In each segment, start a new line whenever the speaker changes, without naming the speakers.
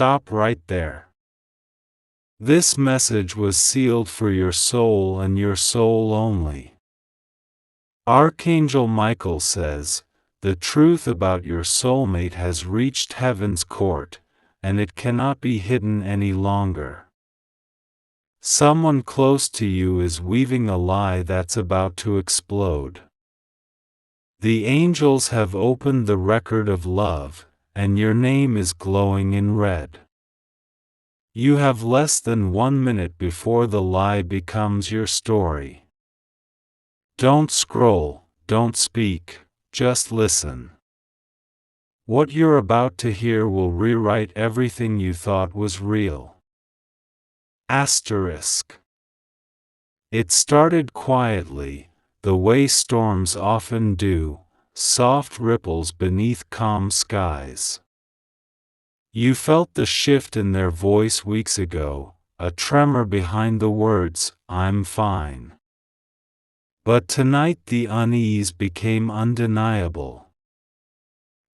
stop right there. This message was sealed for your soul and your soul only. Archangel Michael says, the truth about your soulmate has reached heaven's court, and it cannot be hidden any longer. Someone close to you is weaving a lie that's about to explode. The angels have opened the record of love, and your name is glowing in red. You have less than 1 minute before the lie becomes your story. Don't scroll, don't speak, just listen. What you're about to hear will rewrite everything you thought was real. Asterisk. It started quietly, the way storms often do, soft ripples beneath calm skies. You felt the shift in their voice weeks ago, a tremor behind the words, "I'm fine." But tonight the unease became undeniable.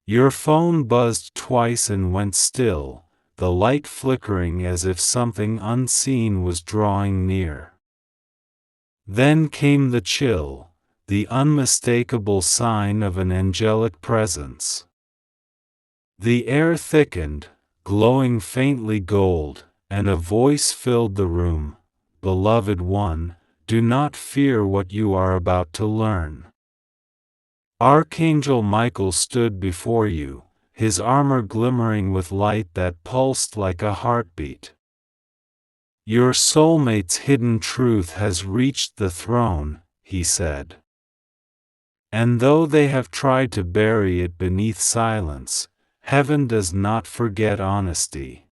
Your phone buzzed twice and went still, the light flickering as if something unseen was drawing near. Then came the chill, the unmistakable sign of an angelic presence. The air thickened, glowing faintly gold, and a voice filled the room. Beloved one, do not fear what you are about to learn. Archangel Michael stood before you, his armor glimmering with light that pulsed like a heartbeat. Your soulmate's hidden truth has reached the throne, he said. And though they have tried to bury it beneath silence, heaven does not forget honesty.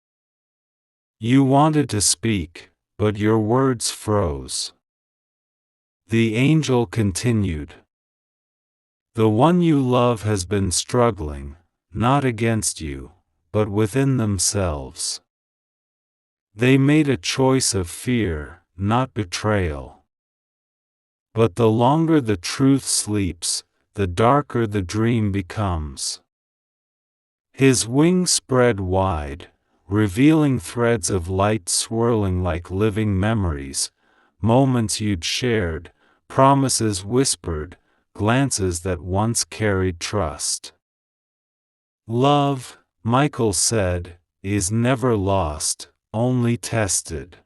You wanted to speak, but your words froze. The angel continued. The one you love has been struggling, not against you, but within themselves. They made a choice of fear, not betrayal. But the longer the truth sleeps, the darker the dream becomes. His wings spread wide, revealing threads of light swirling like living memories, moments you'd shared, promises whispered, glances that once carried trust. Love, Michael said, is never lost, only tested.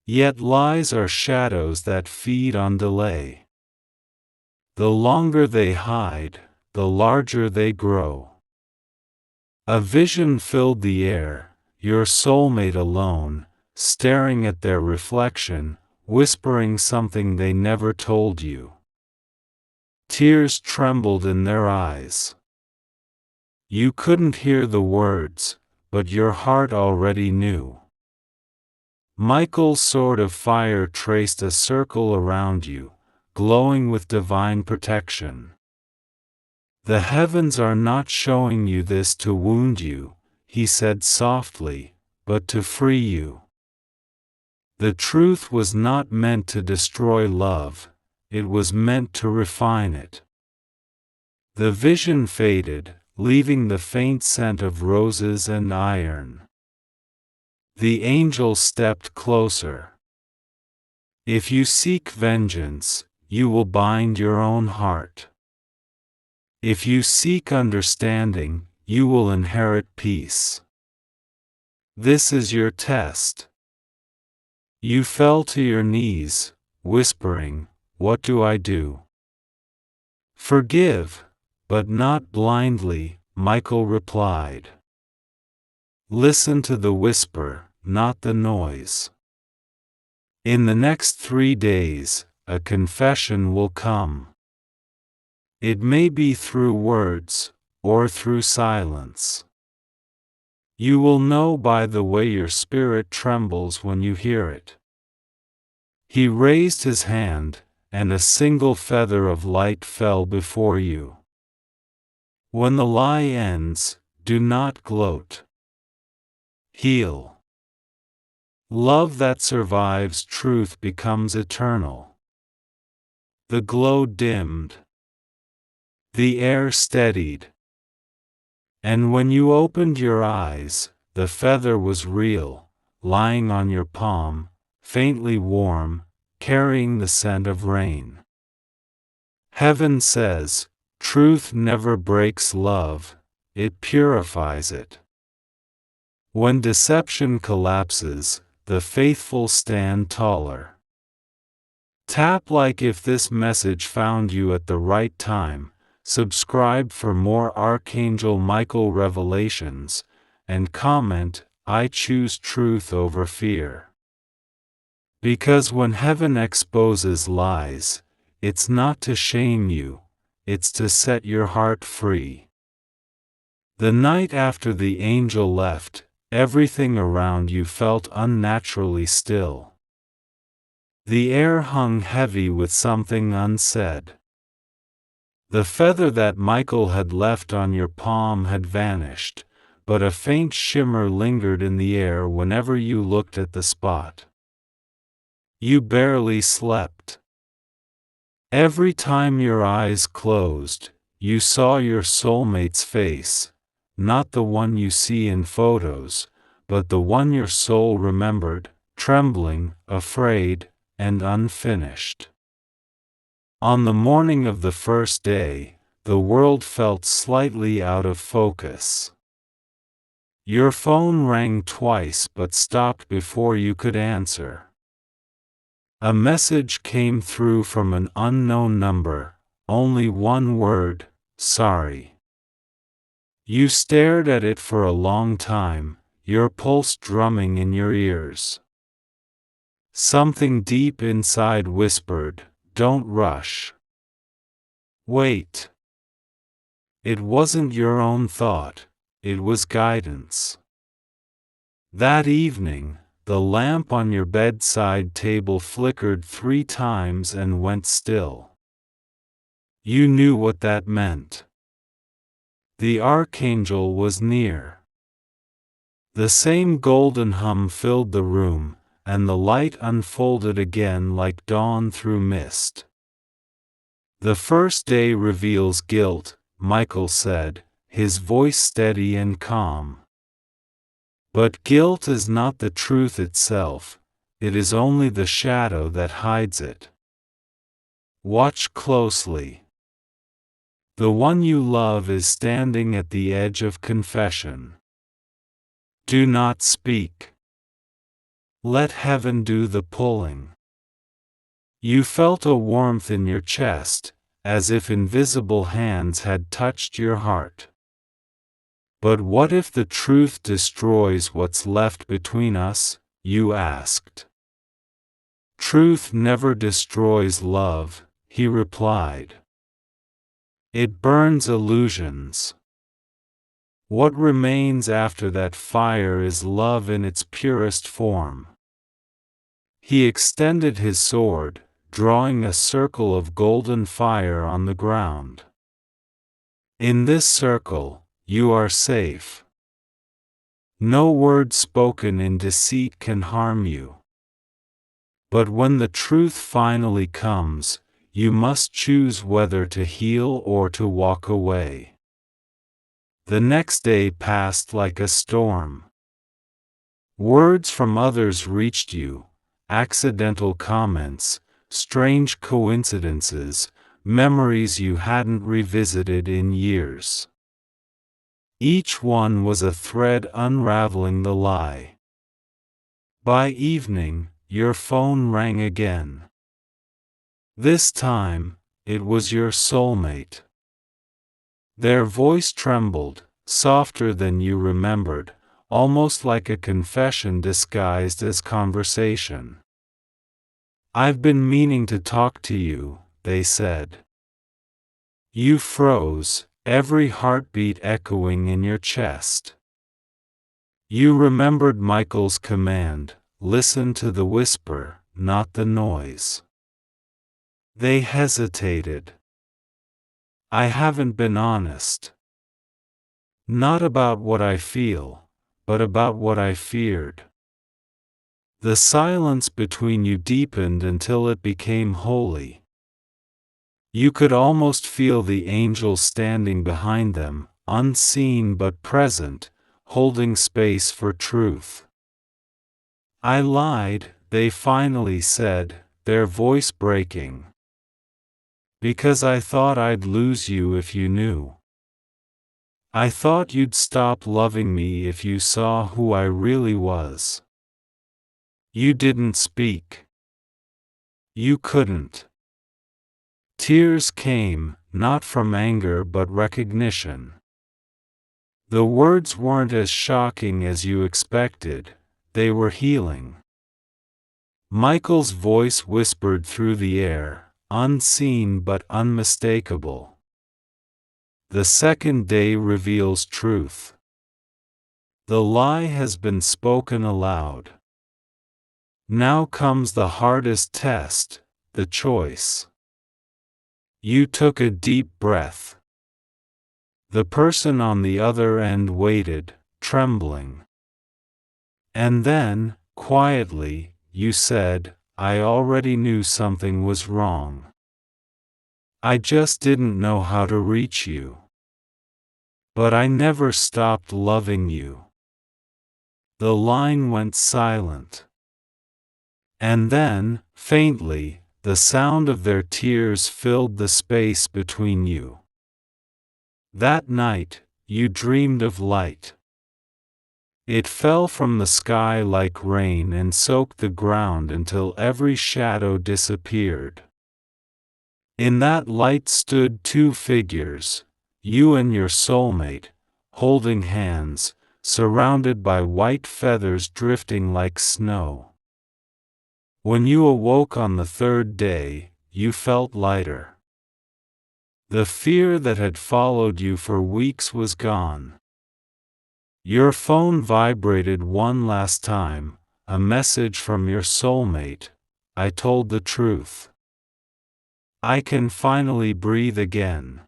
Yet lies are shadows that feed on delay. The longer they hide, the larger they grow. A vision filled the air, your soulmate alone, staring at their reflection, whispering something they never told you. Tears trembled in their eyes. You couldn't hear the words, but your heart already knew. Michael's sword of fire traced a circle around you, glowing with divine protection. The heavens are not showing you this to wound you, he said softly, but to free you. The truth was not meant to destroy love, it was meant to refine it. The vision faded, leaving the faint scent of roses and iron. The angel stepped closer. If you seek vengeance, you will bind your own heart. If you seek understanding, you will inherit peace. This is your test. You fell to your knees, whispering, "What do I do?" "Forgive, but not blindly," Michael replied. Listen to the whisper, not the noise. In the next 3 days, a confession will come. It may be through words, or through silence. You will know by the way your spirit trembles when you hear it. He raised his hand, and a single feather of light fell before you. When the lie ends, do not gloat. Heal. Love that survives truth becomes eternal. The glow dimmed. The air steadied. And when you opened your eyes, the feather was real, lying on your palm, faintly warm, carrying the scent of rain. Heaven says, truth never breaks love, it purifies it. When deception collapses, the faithful stand taller. Tap like if this message found you at the right time, subscribe for more Archangel Michael revelations, and comment, I choose truth over fear. Because when heaven exposes lies, it's not to shame you, it's to set your heart free. The night after the angel left, everything around you felt unnaturally still. The air hung heavy with something unsaid. The feather that Michael had left on your palm had vanished, but a faint shimmer lingered in the air whenever you looked at the spot. You barely slept. Every time your eyes closed, you saw your soulmate's face, not the one you see in photos, but the one your soul remembered, trembling, afraid, and unfinished. On the morning of the first day, the world felt slightly out of focus. Your phone rang twice but stopped before you could answer. A message came through from an unknown number, only one word, sorry. You stared at it for a long time, your pulse drumming in your ears. Something deep inside whispered, don't rush. Wait. It wasn't your own thought, it was guidance. That evening, the lamp on your bedside table flickered 3 times and went still. You knew what that meant. The Archangel was near. The same golden hum filled the room, and the light unfolded again like dawn through mist. The first day reveals guilt, Michael said, his voice steady and calm. But guilt is not the truth itself, it is only the shadow that hides it. Watch closely. The one you love is standing at the edge of confession. Do not speak. Let heaven do the pulling. You felt a warmth in your chest, as if invisible hands had touched your heart. But what if the truth destroys what's left between us? You asked. Truth never destroys love, he replied. It burns illusions. What remains after that fire is love in its purest form. He extended his sword, drawing a circle of golden fire on the ground. In this circle, you are safe. No word spoken in deceit can harm you. But when the truth finally comes, you must choose whether to heal or to walk away. The next day passed like a storm. Words from others reached you, accidental comments, strange coincidences, memories you hadn't revisited in years. Each one was a thread unraveling the lie. By evening, your phone rang again. This time, it was your soulmate. Their voice trembled, softer than you remembered, almost like a confession disguised as conversation. I've been meaning to talk to you, they said. You froze, every heartbeat echoing in your chest. You remembered Michael's command, listen to the whisper, not the noise. They hesitated. I haven't been honest. Not about what I feel, but about what I feared. The silence between you deepened until it became holy. You could almost feel the angel standing behind them, unseen but present, holding space for truth. I lied, they finally said, their voice breaking. Because I thought I'd lose you if you knew. I thought you'd stop loving me if you saw who I really was. You didn't speak. You couldn't. Tears came, not from anger but recognition. The words weren't as shocking as you expected, they were healing. Michael's voice whispered through the air, unseen but unmistakable. The second day reveals truth. The lie has been spoken aloud. Now comes the hardest test, the choice. You took a deep breath. The person on the other end waited, trembling. And then, quietly, you said, I already knew something was wrong. I just didn't know how to reach you. But I never stopped loving you. The line went silent. And then, faintly, the sound of their tears filled the space between you. That night, you dreamed of light. It fell from the sky like rain and soaked the ground until every shadow disappeared. In that light stood two figures, you and your soulmate, holding hands, surrounded by white feathers drifting like snow. When you awoke on the third day, you felt lighter. The fear that had followed you for weeks was gone. Your phone vibrated one last time, a message from your soulmate. I told the truth. I can finally breathe again.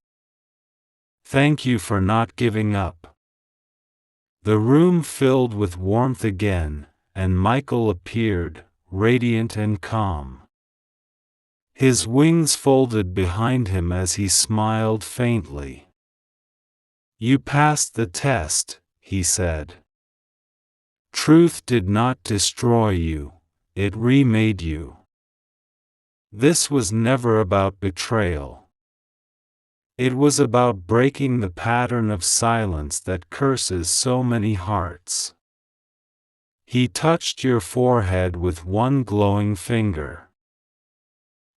Thank you for not giving up. The room filled with warmth again, and Michael appeared, radiant and calm. His wings folded behind him as he smiled faintly. You passed the test, he said. Truth did not destroy you, it remade you. This was never about betrayal. It was about breaking the pattern of silence that curses so many hearts. He touched your forehead with one glowing finger.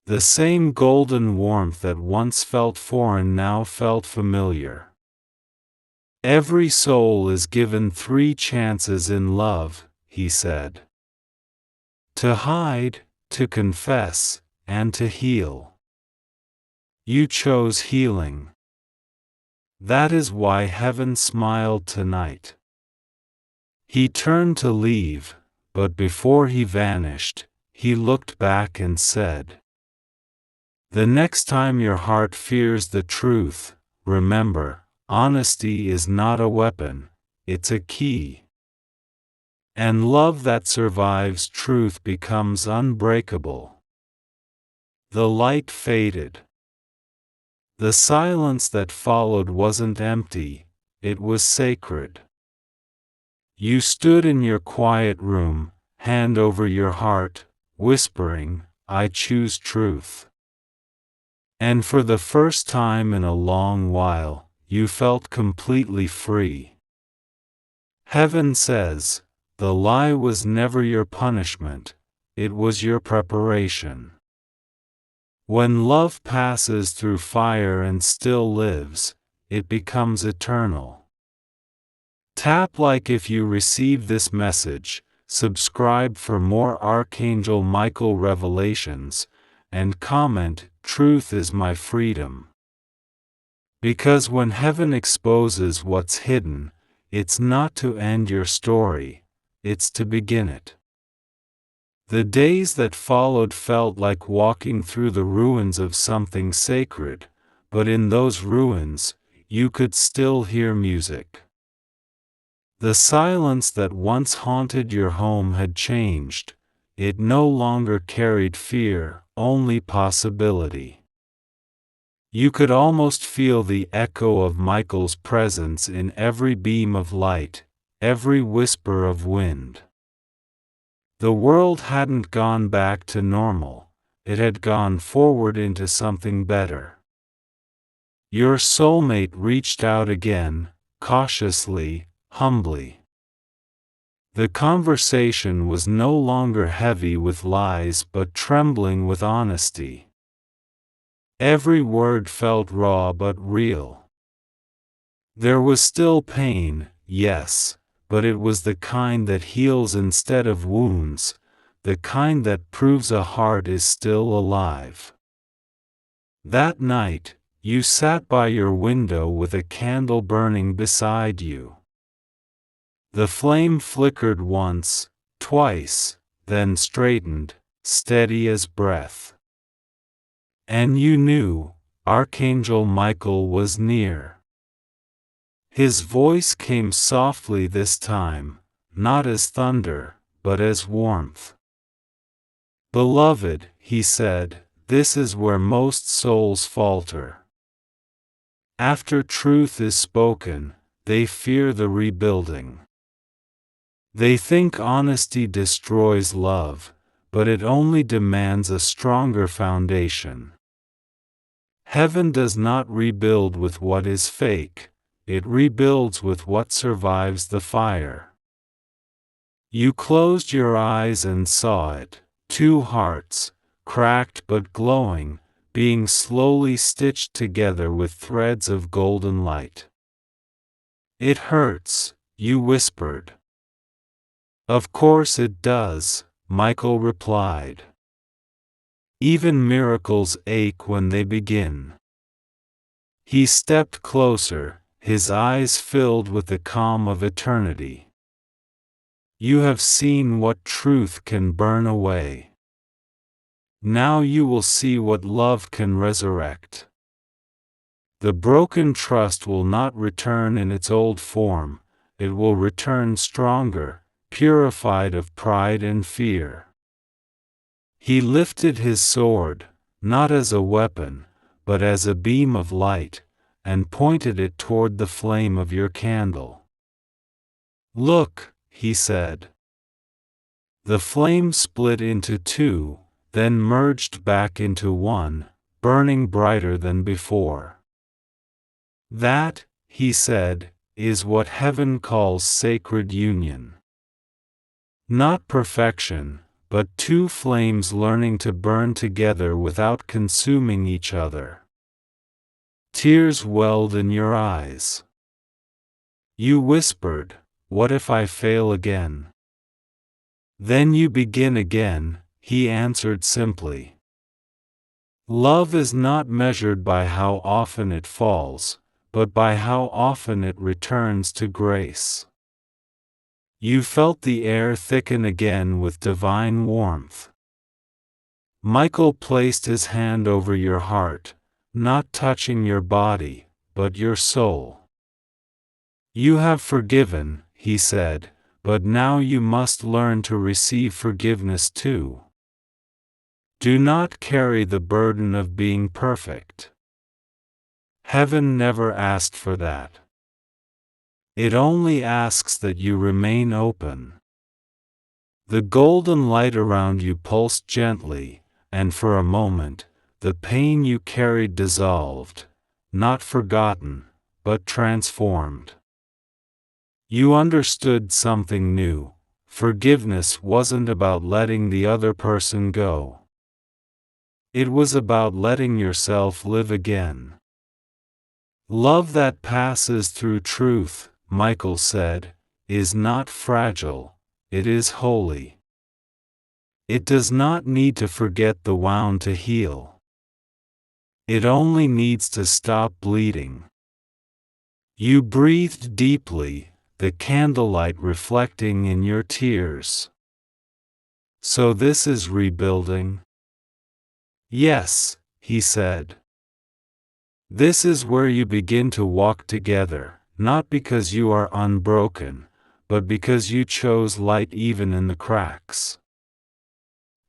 The same golden warmth that once felt foreign now felt familiar. Every soul is given 3 chances in love, he said. To hide, to confess, and to heal. You chose healing. That is why heaven smiled tonight. He turned to leave, but before he vanished, he looked back and said, the next time your heart fears the truth, remember, honesty is not a weapon, it's a key. And love that survives truth becomes unbreakable. The light faded. The silence that followed wasn't empty, it was sacred. You stood in your quiet room, hand over your heart, whispering, I choose truth. And for the first time in a long while, you felt completely free. Heaven says, the lie was never your punishment, it was your preparation. When love passes through fire and still lives, it becomes eternal. Tap like if you received this message, subscribe for more Archangel Michael revelations, and comment, truth is my freedom. Because when heaven exposes what's hidden, it's not to end your story, it's to begin it. The days that followed felt like walking through the ruins of something sacred, but in those ruins, you could still hear music. The silence that once haunted your home had changed, it no longer carried fear, only possibility. You could almost feel the echo of Michael's presence in every beam of light, every whisper of wind. The world hadn't gone back to normal, it had gone forward into something better. Your soulmate reached out again, cautiously, humbly. The conversation was no longer heavy with lies but trembling with honesty. Every word felt raw but real. There was still pain, yes, but it was the kind that heals instead of wounds, the kind that proves a heart is still alive. That night, you sat by your window with a candle burning beside you. The flame flickered once, twice, then straightened, steady as breath. And you knew, Archangel Michael was near. His voice came softly this time, not as thunder, but as warmth. "Beloved," he said, "this is where most souls falter. After truth is spoken, they fear the rebuilding. They think honesty destroys love, but it only demands a stronger foundation. Heaven does not rebuild with what is fake, it rebuilds with what survives the fire." You closed your eyes and saw it, two hearts, cracked but glowing, being slowly stitched together with threads of golden light. "It hurts," you whispered. "Of course it does," Michael replied. "Even miracles ache when they begin." He stepped closer, his eyes filled with the calm of eternity. "You have seen what truth can burn away. Now you will see what love can resurrect. The broken trust will not return in its old form, it will return stronger, purified of pride and fear." He lifted his sword, not as a weapon, but as a beam of light, and pointed it toward the flame of your candle. "Look," he said. The flame split into two, then merged back into one, burning brighter than before. "That," he said, "is what heaven calls sacred union. Not perfection, but two flames learning to burn together without consuming each other." Tears welled in your eyes. You whispered, "What if I fail again?" "Then you begin again," he answered simply. Love is not measured by how often it falls, but by how often it returns to grace. You felt the air thicken again with divine warmth. Michael placed his hand over your heart, not touching your body, but your soul. "You have forgiven," he said, "but now you must learn to receive forgiveness too. Do not carry the burden of being perfect. Heaven never asked for that. It only asks that you remain open." The golden light around you pulsed gently, and for a moment, the pain you carried dissolved, not forgotten, but transformed. You understood something new. Forgiveness wasn't about letting the other person go. It was about letting yourself live again. "Love that passes through truth," Michael said, "is not fragile, it is holy. It does not need to forget the wound to heal. It only needs to stop bleeding." You breathed deeply, the candlelight reflecting in your tears. "So this is rebuilding?" "Yes," he said. "This is where you begin to walk together, not because you are unbroken, but because you chose light even in the cracks."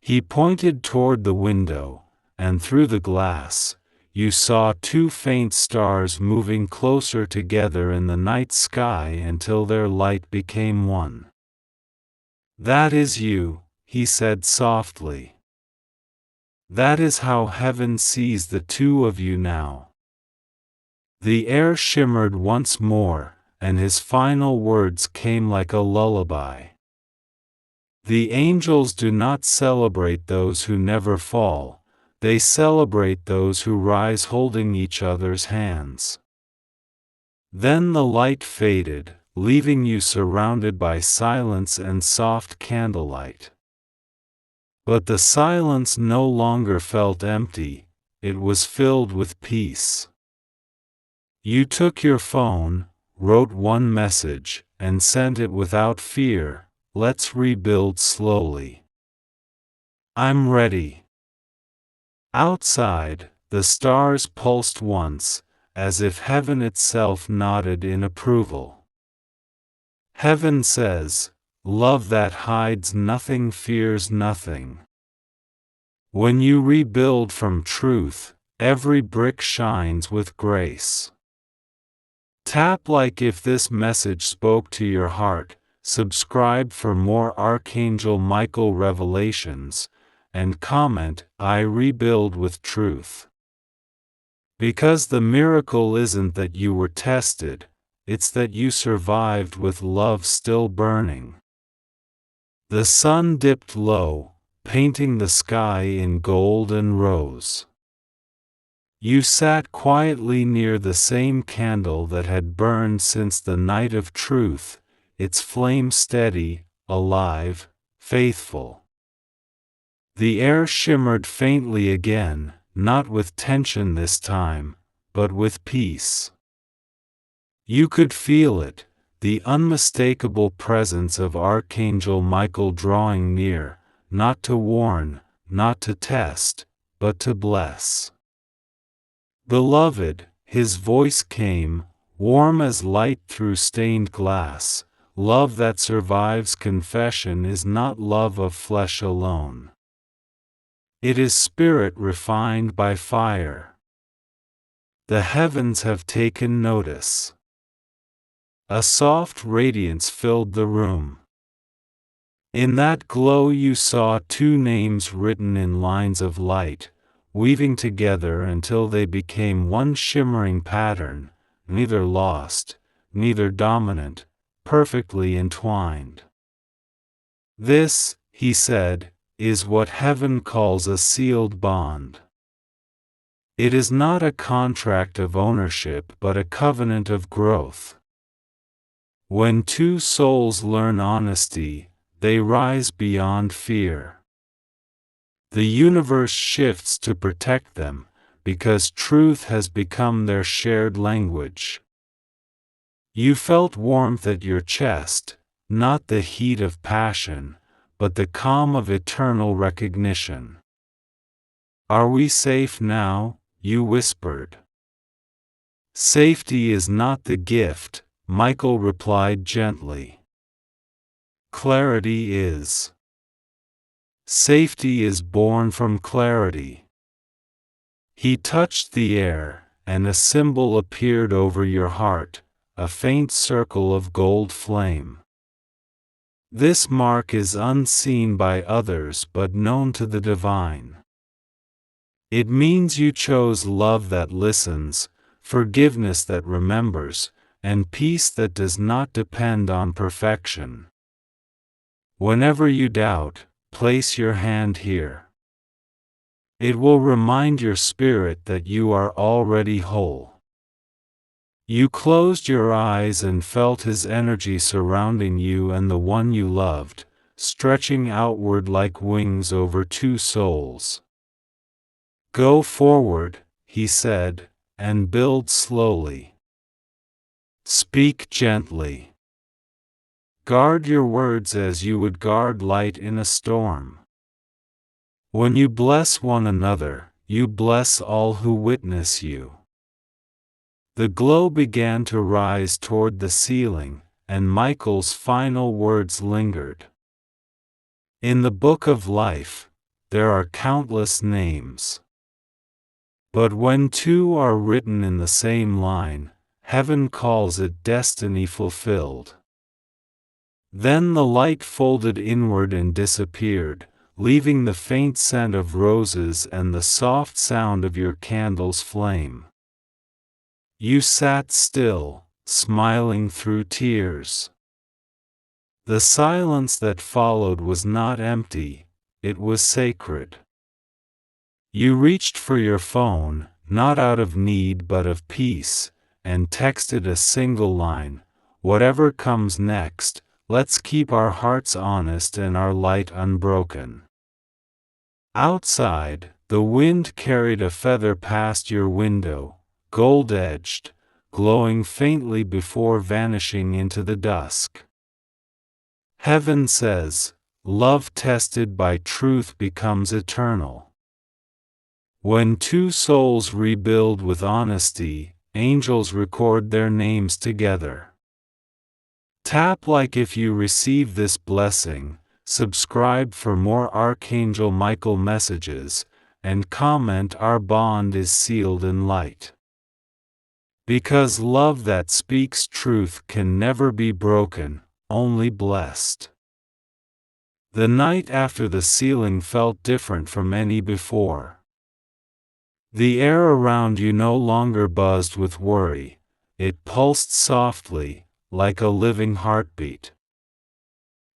He pointed toward the window, and through the glass, you saw two faint stars moving closer together in the night sky until their light became one. "That is you," he said softly. "That is how heaven sees the two of you now." The air shimmered once more, and his final words came like a lullaby. "The angels do not celebrate those who never fall, they celebrate those who rise holding each other's hands." Then the light faded, leaving you surrounded by silence and soft candlelight. But the silence no longer felt empty, it was filled with peace. You took your phone, wrote one message, and sent it without fear. "Let's rebuild slowly. I'm ready." Outside, the stars pulsed once, as if heaven itself nodded in approval. Heaven says, "Love that hides nothing fears nothing." When you rebuild from truth, every brick shines with grace. Tap like if this message spoke to your heart. Subscribe for more Archangel Michael revelations, and comment, "I rebuild with truth." Because the miracle isn't that you were tested, it's that you survived with love still burning. The sun dipped low, painting the sky in gold and rose. You sat quietly near the same candle that had burned since the night of truth, its flame steady, alive, faithful. The air shimmered faintly again, not with tension this time, but with peace. You could feel it, the unmistakable presence of Archangel Michael drawing near, not to warn, not to test, but to bless. "Beloved," his voice came, warm as light through stained glass. "Love that survives confession is not love of flesh alone. It is spirit refined by fire." The heavens have taken notice. A soft radiance filled the room. In that glow you saw two names written in lines of light, weaving together until they became one shimmering pattern, neither lost, neither dominant, perfectly entwined. "This," he said, "is what heaven calls a sealed bond. It is not a contract of ownership but a covenant of growth. When two souls learn honesty, they rise beyond fear. The universe shifts to protect them, because truth has become their shared language." You felt warmth at your chest, not the heat of passion, but the calm of eternal recognition. "Are we safe now?" you whispered. "Safety is not the gift," Michael replied gently. "Clarity is. Safety is born from clarity." He touched the air, and a symbol appeared over your heart, a faint circle of gold flame. This mark is unseen by others but known to the divine. It means you chose love that listens, forgiveness that remembers, and peace that does not depend on perfection. Whenever you doubt, place your hand here. It will remind your spirit that you are already whole. You closed your eyes and felt his energy surrounding you and the one you loved, stretching outward like wings over two souls. "Go forward," he said, "and build slowly. Speak gently. Guard your words as you would guard light in a storm. When you bless one another, you bless all who witness you." The glow began to rise toward the ceiling, and Michael's final words lingered. "In the book of life, there are countless names. But when two are written in the same line, heaven calls it destiny fulfilled. Then the light folded inward and disappeared, leaving the faint scent of roses and the soft sound of your candle's flame. You sat still, smiling through tears. The silence that followed was not empty, it was sacred. You reached for your phone, not out of need but of peace, and texted a single line, "Whatever comes next, let's keep our hearts honest and our light unbroken." Outside, the wind carried a feather past your window, gold-edged, glowing faintly before vanishing into the dusk. Heaven says, love tested by truth becomes eternal. When two souls rebuild with honesty, angels record their names together. Tap like if you receive this blessing, subscribe for more Archangel Michael messages, and comment "Our bond is sealed in light." Because love that speaks truth can never be broken, only blessed. The night after the sealing felt different from any before. The air around you no longer buzzed with worry, it pulsed softly, like a living heartbeat.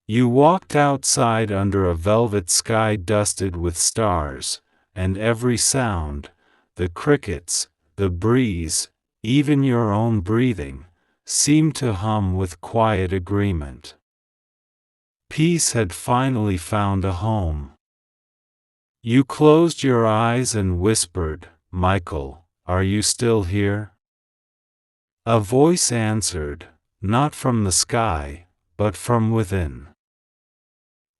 You walked outside under a velvet sky dusted with stars, and every sound, the crickets, the breeze, even your own breathing, seemed to hum with quiet agreement. Peace had finally found a home. You closed your eyes and whispered, "Michael, are you still here?" A voice answered, not from the sky, but from within.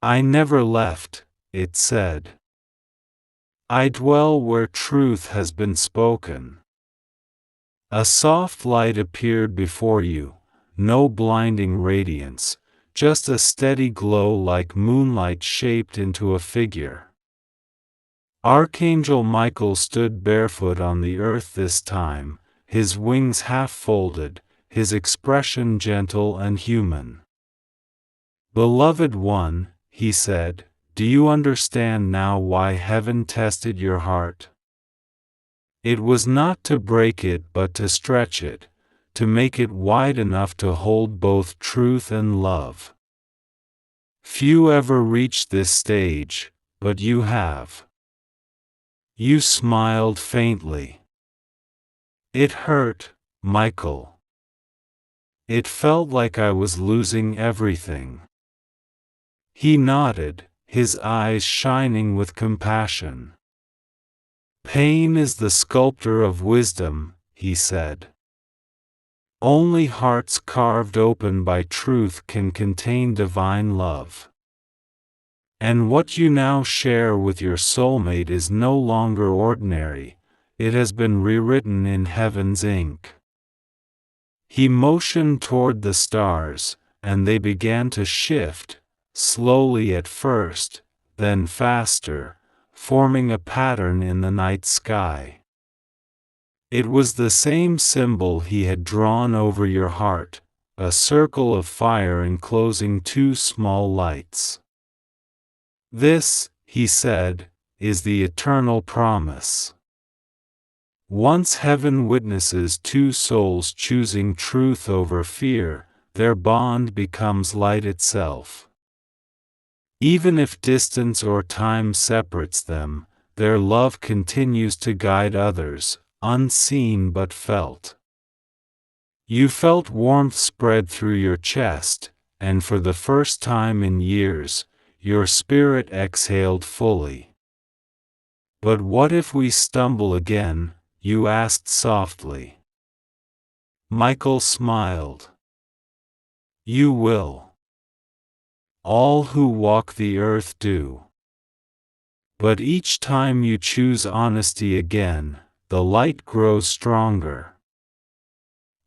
"I never left," it said. "I dwell where truth has been spoken." A soft light appeared before you, no blinding radiance, just a steady glow like moonlight shaped into a figure. Archangel Michael stood barefoot on the earth this time, his wings half folded, his expression gentle and human. "Beloved one," he said, "do you understand now why heaven tested your heart? It was not to break it but to stretch it, to make it wide enough to hold both truth and love. Few ever reach this stage, but you have." You smiled faintly. "It hurt, Michael. It felt like I was losing everything." He nodded, his eyes shining with compassion. "Pain is the sculptor of wisdom," he said. "Only hearts carved open by truth can contain divine love. And what you now share with your soulmate is no longer ordinary, it has been rewritten in heaven's ink." He motioned toward the stars, and they began to shift, slowly at first, then faster, forming a pattern in the night sky. It was the same symbol he had drawn over your heart, a circle of fire enclosing two small lights. "This," he said, "is the eternal promise. Once heaven witnesses two souls choosing truth over fear, their bond becomes light itself. Even if distance or time separates them, their love continues to guide others, unseen but felt." You felt warmth spread through your chest, and for the first time in years, your spirit exhaled fully. "But what if we stumble again?" you asked softly. Michael smiled. "You will. All who walk the earth do. But each time you choose honesty again, the light grows stronger.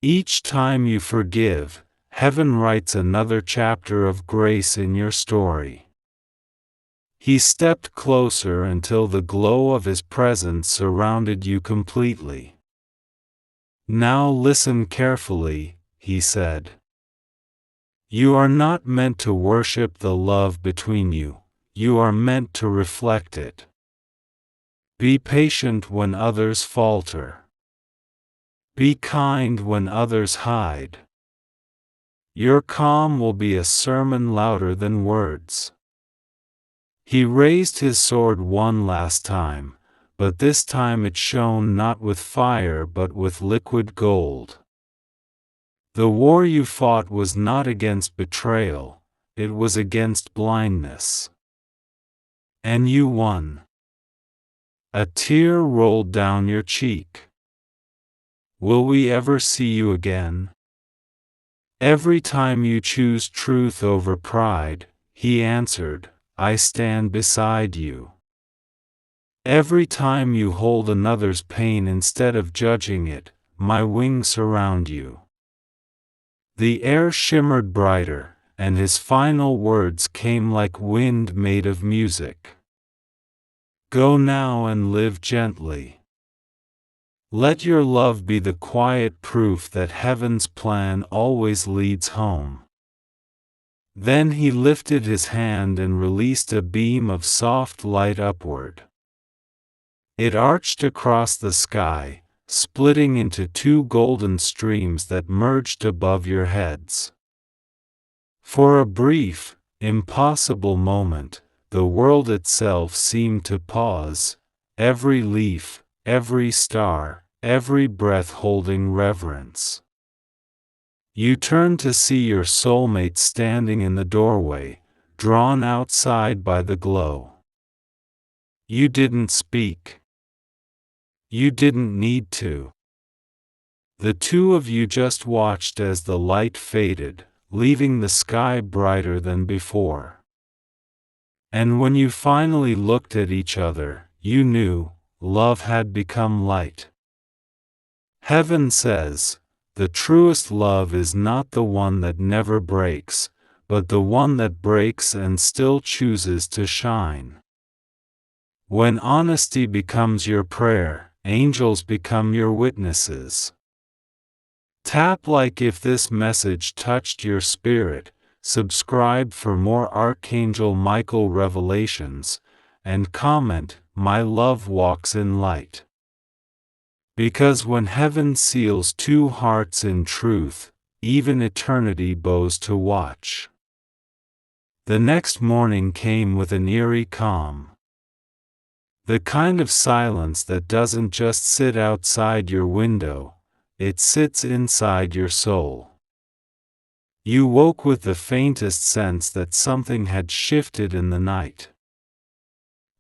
Each time you forgive, heaven writes another chapter of grace in your story." He stepped closer until the glow of his presence surrounded you completely. Now listen carefully, he said. You are not meant to worship the love between you, you are meant to reflect it. Be patient when others falter. Be kind when others hide. Your calm will be a sermon louder than words. He raised his sword one last time, but this time it shone not with fire but with liquid gold. The war you fought was not against betrayal, it was against blindness. And you won. A tear rolled down your cheek. Will we ever see you again? Every time you choose truth over pride, he answered, I stand beside you. Every time you hold another's pain instead of judging it, my wings surround you. The air shimmered brighter, and his final words came like wind made of music. Go now and live gently. Let your love be the quiet proof that heaven's plan always leads home. Then he lifted his hand and released a beam of soft light upward. It arched across the sky, splitting into two golden streams that merged above your heads. For a brief, impossible moment, the world itself seemed to pause, every leaf, every star, every breath holding reverence. You turned to see your soulmate standing in the doorway, drawn outside by the glow. You didn't speak. You didn't need to. The two of you just watched as the light faded, leaving the sky brighter than before. And when you finally looked at each other, you knew, love had become light. Heaven says, the truest love is not the one that never breaks, but the one that breaks and still chooses to shine. When honesty becomes your prayer, angels become your witnesses. Tap like if this message touched your spirit, subscribe for more Archangel Michael revelations, and comment, my love walks in light. Because when heaven seals two hearts in truth, even eternity bows to watch. The next morning came with an eerie calm. The kind of silence that doesn't just sit outside your window, it sits inside your soul. You woke with the faintest sense that something had shifted in the night.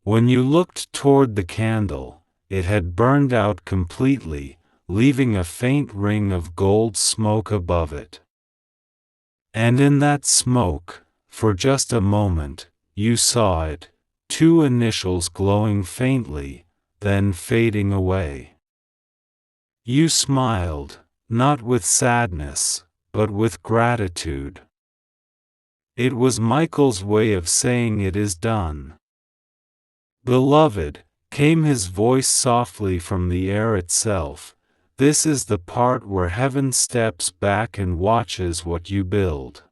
When you looked toward the candle, it had burned out completely, leaving a faint ring of gold smoke above it. And in that smoke, for just a moment, you saw it, two initials glowing faintly, then fading away. You smiled, not with sadness, but with gratitude. It was Michael's way of saying it is done. Beloved, came his voice softly from the air itself, this is the part where heaven steps back and watches what you build.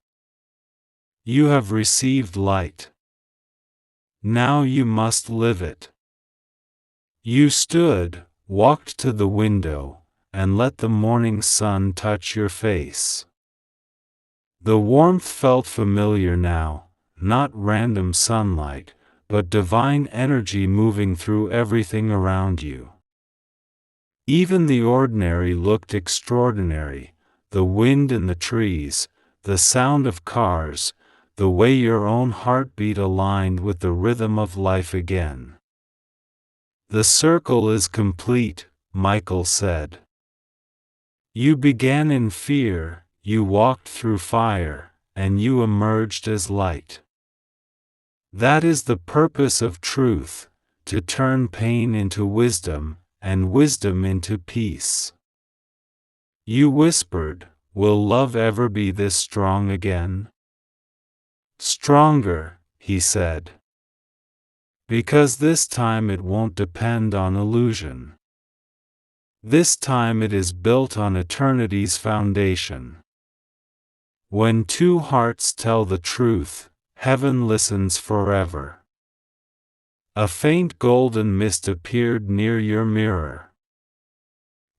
You have received light. Now you must live it. You stood, walked to the window, and let the morning sun touch your face. The warmth felt familiar now, not random sunlight, but divine energy moving through everything around you. Even the ordinary looked extraordinary, the wind in the trees, the sound of cars, the way your own heartbeat aligned with the rhythm of life again. The circle is complete, Michael said. You began in fear, you walked through fire, and you emerged as light. That is the purpose of truth, to turn pain into wisdom, and wisdom into peace. You whispered, will love ever be this strong again? Stronger, he said. Because this time it won't depend on illusion. This time it is built on eternity's foundation. When two hearts tell the truth, heaven listens forever. A faint golden mist appeared near your mirror.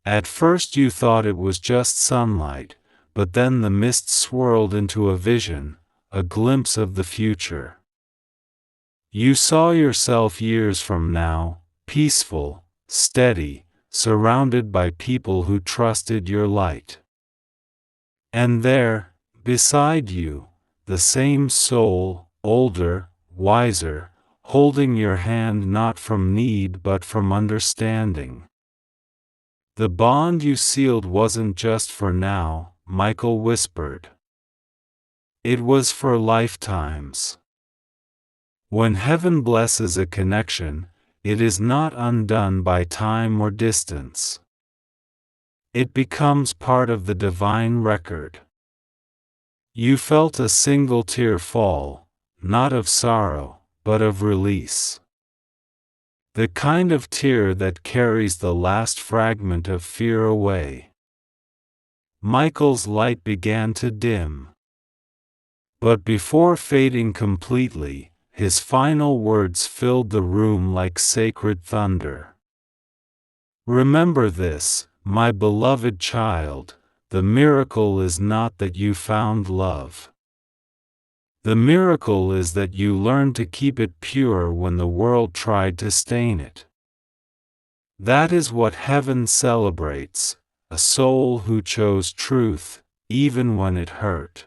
At first you thought it was just sunlight, but then the mist swirled into a vision, a glimpse of the future. You saw yourself years from now, peaceful, steady, surrounded by people who trusted your light. And there, beside you, the same soul, older, wiser, holding your hand not from need but from understanding. The bond you sealed wasn't just for now, Michael whispered. It was for lifetimes. When heaven blesses a connection, it is not undone by time or distance. It becomes part of the divine record. You felt a single tear fall, not of sorrow, but of release. The kind of tear that carries the last fragment of fear away. Michael's light began to dim. But before fading completely, his final words filled the room like sacred thunder. Remember this, my beloved child, the miracle is not that you found love. The miracle is that you learned to keep it pure when the world tried to stain it. That is what heaven celebrates, a soul who chose truth, even when it hurt.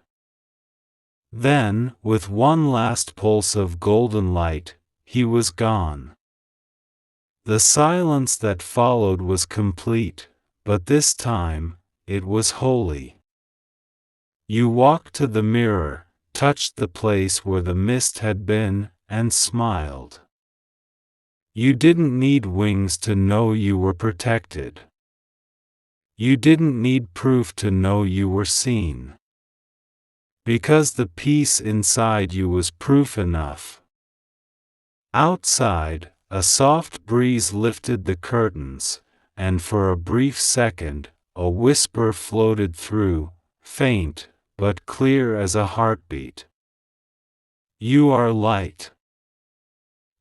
Then, with one last pulse of golden light, he was gone. The silence that followed was complete, but this time, it was holy. You walked to the mirror, touched the place where the mist had been, and smiled. You didn't need wings to know you were protected. You didn't need proof to know you were seen. Because the peace inside you was proof enough. Outside, a soft breeze lifted the curtains, and for a brief second, a whisper floated through, faint, but clear as a heartbeat. You are light.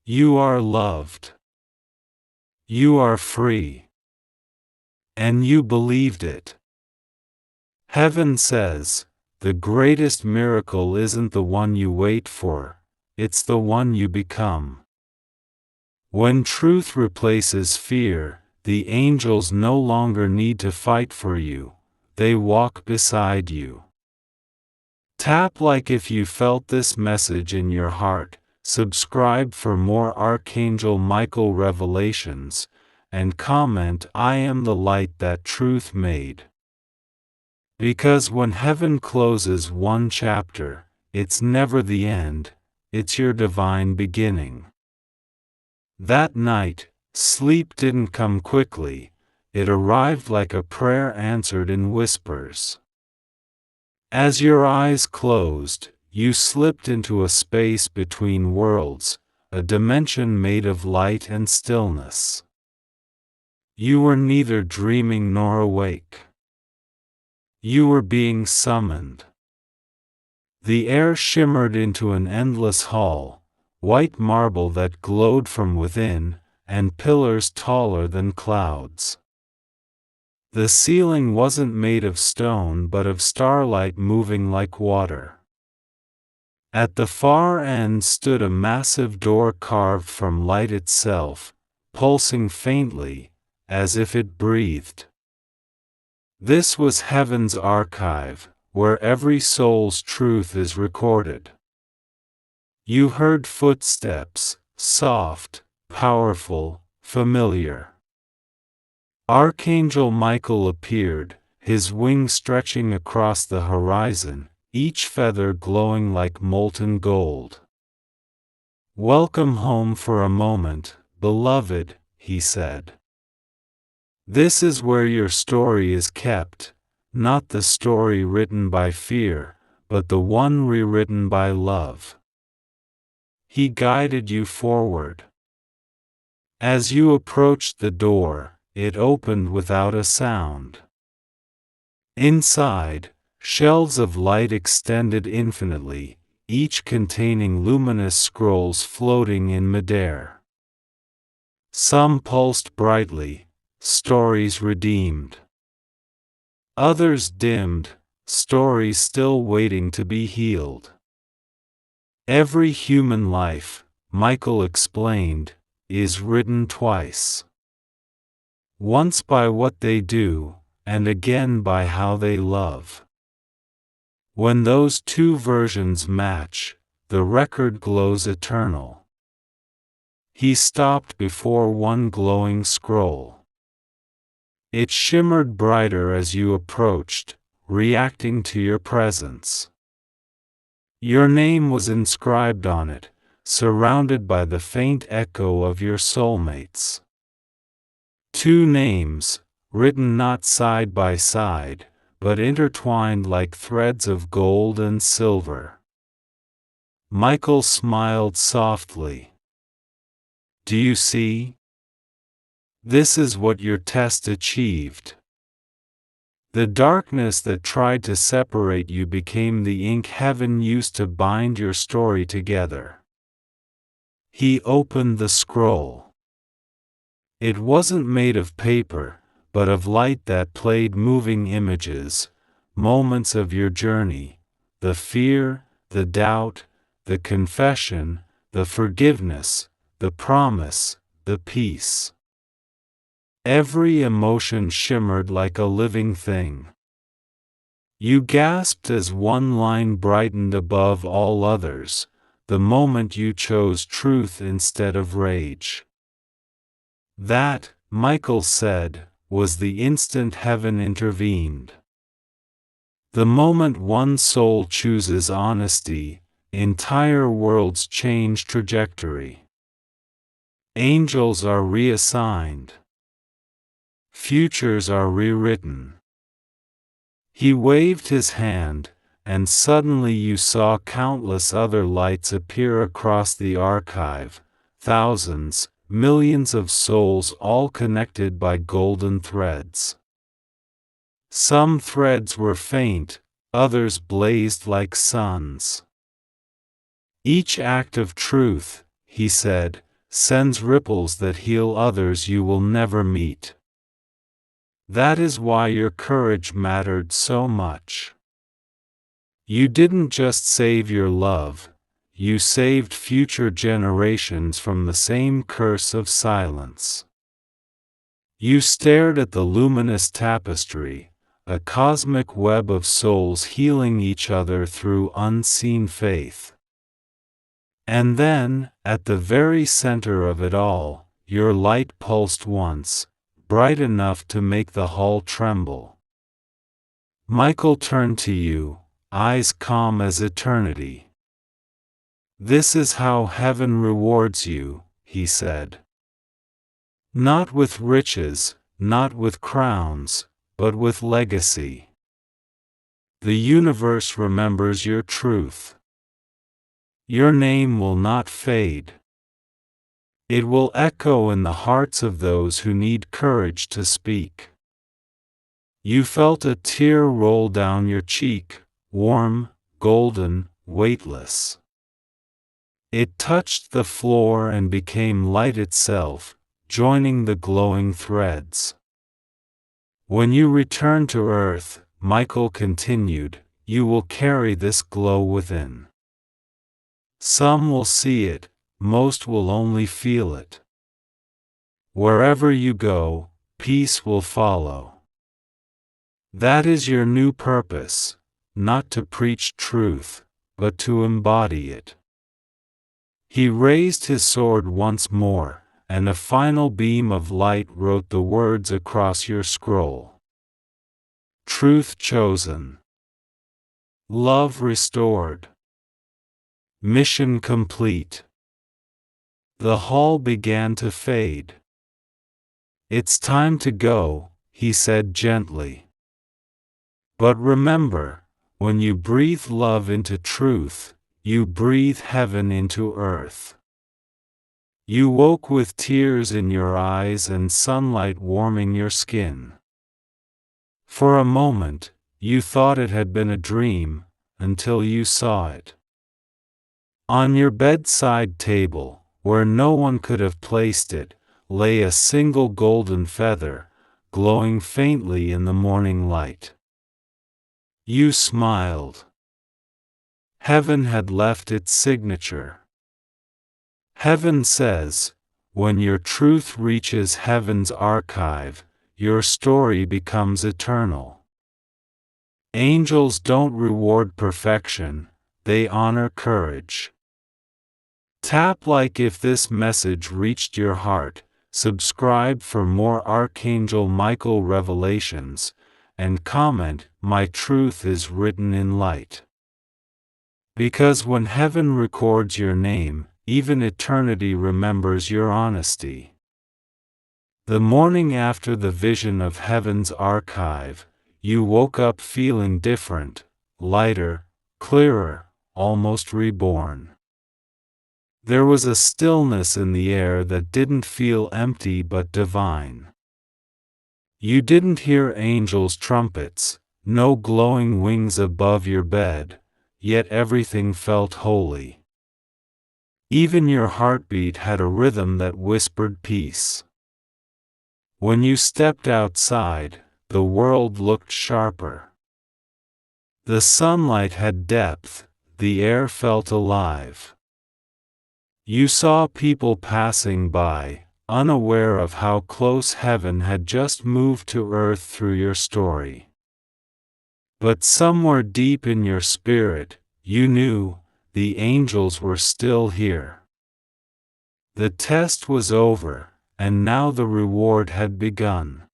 You are loved. You are free. And you believed it. Heaven says, the greatest miracle isn't the one you wait for, it's the one you become. When truth replaces fear, the angels no longer need to fight for you, they walk beside you. Tap like if you felt this message in your heart, subscribe for more Archangel Michael revelations, and comment I am the light that truth made. Because when heaven closes one chapter, it's never the end, it's your divine beginning. That night, sleep didn't come quickly, it arrived like a prayer answered in whispers. As your eyes closed, you slipped into a space between worlds, a dimension made of light and stillness. You were neither dreaming nor awake. You were being summoned. The air shimmered into an endless hall, white marble that glowed from within, and pillars taller than clouds. The ceiling wasn't made of stone but of starlight moving like water. At the far end stood a massive door carved from light itself, pulsing faintly, as if it breathed. This was heaven's archive, where every soul's truth is recorded. You heard footsteps, soft, powerful, familiar. Archangel Michael appeared, his wings stretching across the horizon, each feather glowing like molten gold. Welcome home for a moment, beloved, he said. This is where your story is kept, not the story written by fear, but the one rewritten by love. He guided you forward. As you approached the door, it opened without a sound. Inside, shelves of light extended infinitely, each containing luminous scrolls floating in midair. Some pulsed brightly, stories redeemed. Others dimmed, stories still waiting to be healed. Every human life, Michael explained, is written twice. Once by what they do, and again by how they love. When those two versions match, the record glows eternal. He stopped before one glowing scroll. It shimmered brighter as you approached, reacting to your presence. Your name was inscribed on it, surrounded by the faint echo of your soulmates. Two names, written not side by side, but intertwined like threads of gold and silver. Michael smiled softly. Do you see? This is what your test achieved. The darkness that tried to separate you became the ink heaven used to bind your story together. He opened the scroll. It wasn't made of paper, but of light that played moving images, moments of your journey, the fear, the doubt, the confession, the forgiveness, the promise, the peace. Every emotion shimmered like a living thing. You gasped as one line brightened above all others, the moment you chose truth instead of rage. That, Michael said, was the instant heaven intervened. The moment one soul chooses honesty, entire worlds change trajectory. Angels are reassigned. Futures are rewritten. He waved his hand, and suddenly you saw countless other lights appear across the archive, thousands, millions of souls all connected by golden threads. Some threads were faint, others blazed like suns. Each act of truth, he said, sends ripples that heal others you will never meet. That is why your courage mattered so much. You didn't just save your love, you saved future generations from the same curse of silence. You stared at the luminous tapestry, a cosmic web of souls healing each other through unseen faith. And then, at the very center of it all, your light pulsed once, bright enough to make the hall tremble. Michael turned to you, eyes calm as eternity. This is how heaven rewards you, he said. Not with riches, not with crowns, but with legacy. The universe remembers your truth. Your name will not fade. It will echo in the hearts of those who need courage to speak. You felt a tear roll down your cheek, warm, golden, weightless. It touched the floor and became light itself, joining the glowing threads. When you return to Earth, Michael continued, you will carry this glow within. Some will see it, most will only feel it. Wherever you go, peace will follow. That is your new purpose, not to preach truth, but to embody it. He raised his sword once more, and a final beam of light wrote the words across your scroll. Truth chosen. Love restored. Mission complete. The hall began to fade. It's time to go, he said gently. But remember, when you breathe love into truth, you breathe heaven into earth. You woke with tears in your eyes and sunlight warming your skin. For a moment, you thought it had been a dream, until you saw it. On your bedside table, where no one could have placed it, lay a single golden feather, glowing faintly in the morning light. You smiled. Heaven had left its signature. Heaven says, when your truth reaches heaven's archive, your story becomes eternal. Angels don't reward perfection, they honor courage. Tap like if this message reached your heart, subscribe for more Archangel Michael revelations, and comment, "My truth is written in light." Because when heaven records your name, even eternity remembers your honesty. The morning after the vision of heaven's archive, you woke up feeling different, lighter, clearer, almost reborn. There was a stillness in the air that didn't feel empty but divine. You didn't hear angels' trumpets, no glowing wings above your bed, yet everything felt holy. Even your heartbeat had a rhythm that whispered peace. When you stepped outside, the world looked sharper. The sunlight had depth, the air felt alive. You saw people passing by, unaware of how close heaven had just moved to earth through your story. But somewhere deep in your spirit, you knew, the angels were still here. The test was over, and now the reward had begun.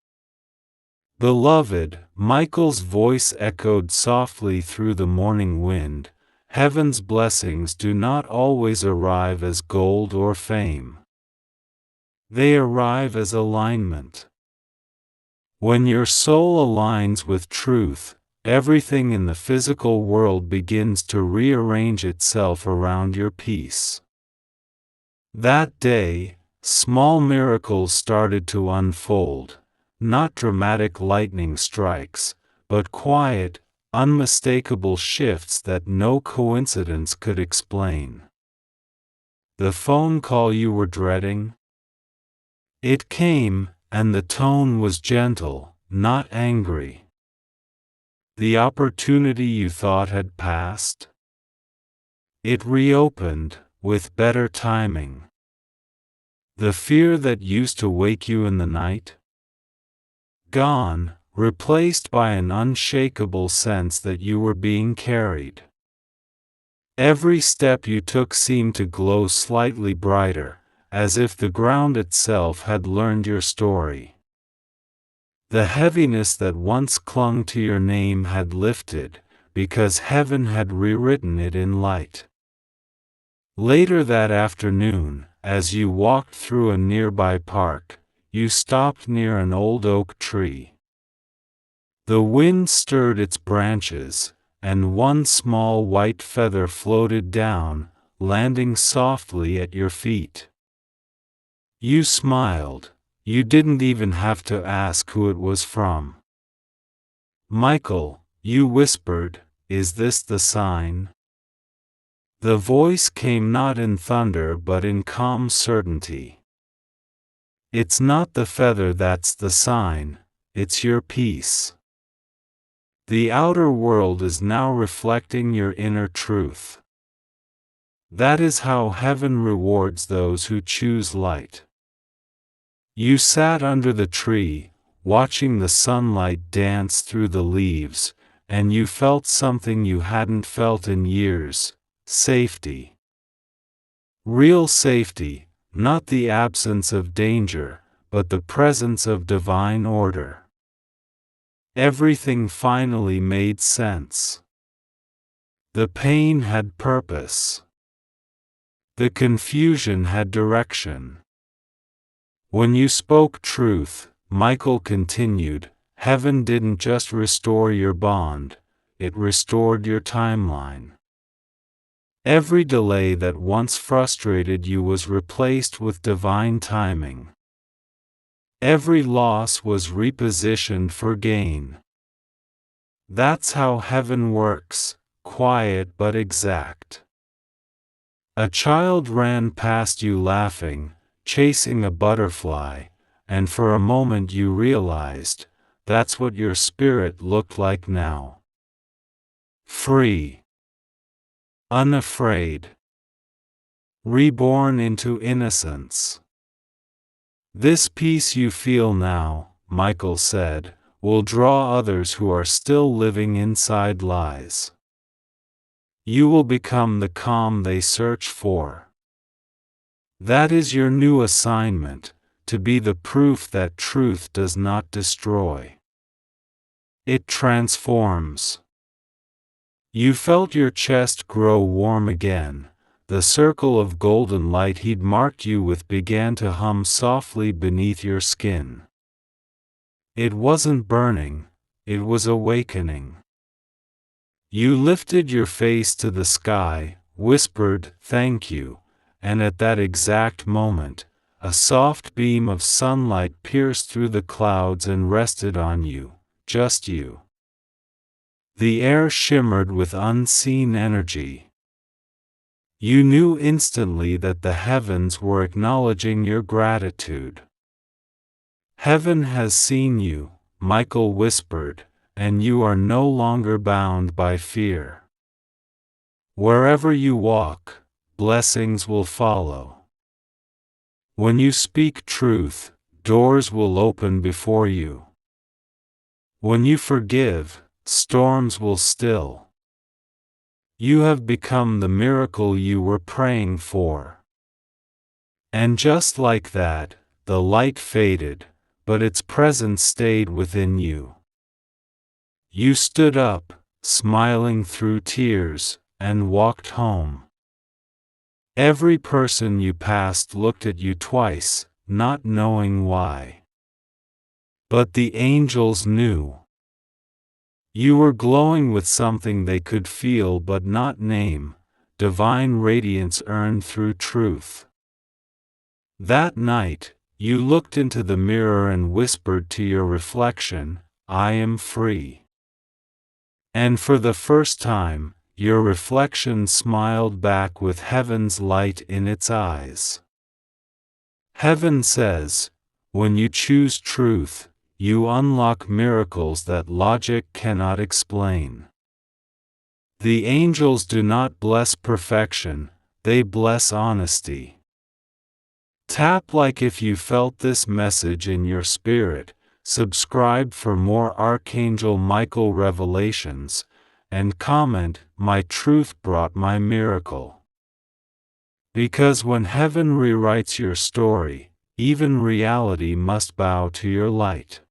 Beloved, Michael's voice echoed softly through the morning wind, heaven's blessings do not always arrive as gold or fame. They arrive as alignment. When your soul aligns with truth, everything in the physical world begins to rearrange itself around your peace. That day, small miracles started to unfold, not dramatic lightning strikes, but quiet, unmistakable shifts that no coincidence could explain. The phone call you were dreading? It came, and the tone was gentle, not angry. The opportunity you thought had passed? It reopened, with better timing. The fear that used to wake you in the night? Gone, replaced by an unshakable sense that you were being carried. Every step you took seemed to glow slightly brighter, as if the ground itself had learned your story. The heaviness that once clung to your name had lifted, because heaven had rewritten it in light. Later that afternoon, as you walked through a nearby park, you stopped near an old oak tree. The wind stirred its branches, and one small white feather floated down, landing softly at your feet. You smiled. You didn't even have to ask who it was from. "Michael," you whispered, "is this the sign?" The voice came not in thunder but in calm certainty. It's not the feather that's the sign, it's your peace. The outer world is now reflecting your inner truth. That is how heaven rewards those who choose light. You sat under the tree, watching the sunlight dance through the leaves, and you felt something you hadn't felt in years: safety. Real safety, not the absence of danger, but the presence of divine order. Everything finally made sense. The pain had purpose. The confusion had direction. When you spoke truth, Michael continued, heaven didn't just restore your bond, it restored your timeline. Every delay that once frustrated you was replaced with divine timing. Every loss was repositioned for gain. That's how heaven works, quiet but exact. A child ran past you laughing, chasing a butterfly, and for a moment you realized, that's what your spirit looked like now. Free. Unafraid. Reborn into innocence. This peace you feel now, Michael said, will draw others who are still living inside lies. You will become the calm they search for. That is your new assignment, to be the proof that truth does not destroy. It transforms. You felt your chest grow warm again. The circle of golden light he'd marked you with began to hum softly beneath your skin. It wasn't burning, it was awakening. You lifted your face to the sky, whispered, "Thank you," and at that exact moment, a soft beam of sunlight pierced through the clouds and rested on you, just you. The air shimmered with unseen energy. You knew instantly that the heavens were acknowledging your gratitude. "Heaven has seen you," Michael whispered, "and you are no longer bound by fear. Wherever you walk, blessings will follow. When you speak truth, doors will open before you. When you forgive, storms will still. You have become the miracle you were praying for." And just like that, the light faded, but its presence stayed within you. You stood up, smiling through tears, and walked home. Every person you passed looked at you twice, not knowing why. But the angels knew. You were glowing with something they could feel but not name, divine radiance earned through truth. That night, you looked into the mirror and whispered to your reflection, "I am free." And for the first time, your reflection smiled back with heaven's light in its eyes. Heaven says, when you choose truth, you unlock miracles that logic cannot explain. The angels do not bless perfection, they bless honesty. Tap like if you felt this message in your spirit, subscribe for more Archangel Michael revelations, and comment, "My truth brought my miracle." Because when heaven rewrites your story, even reality must bow to your light.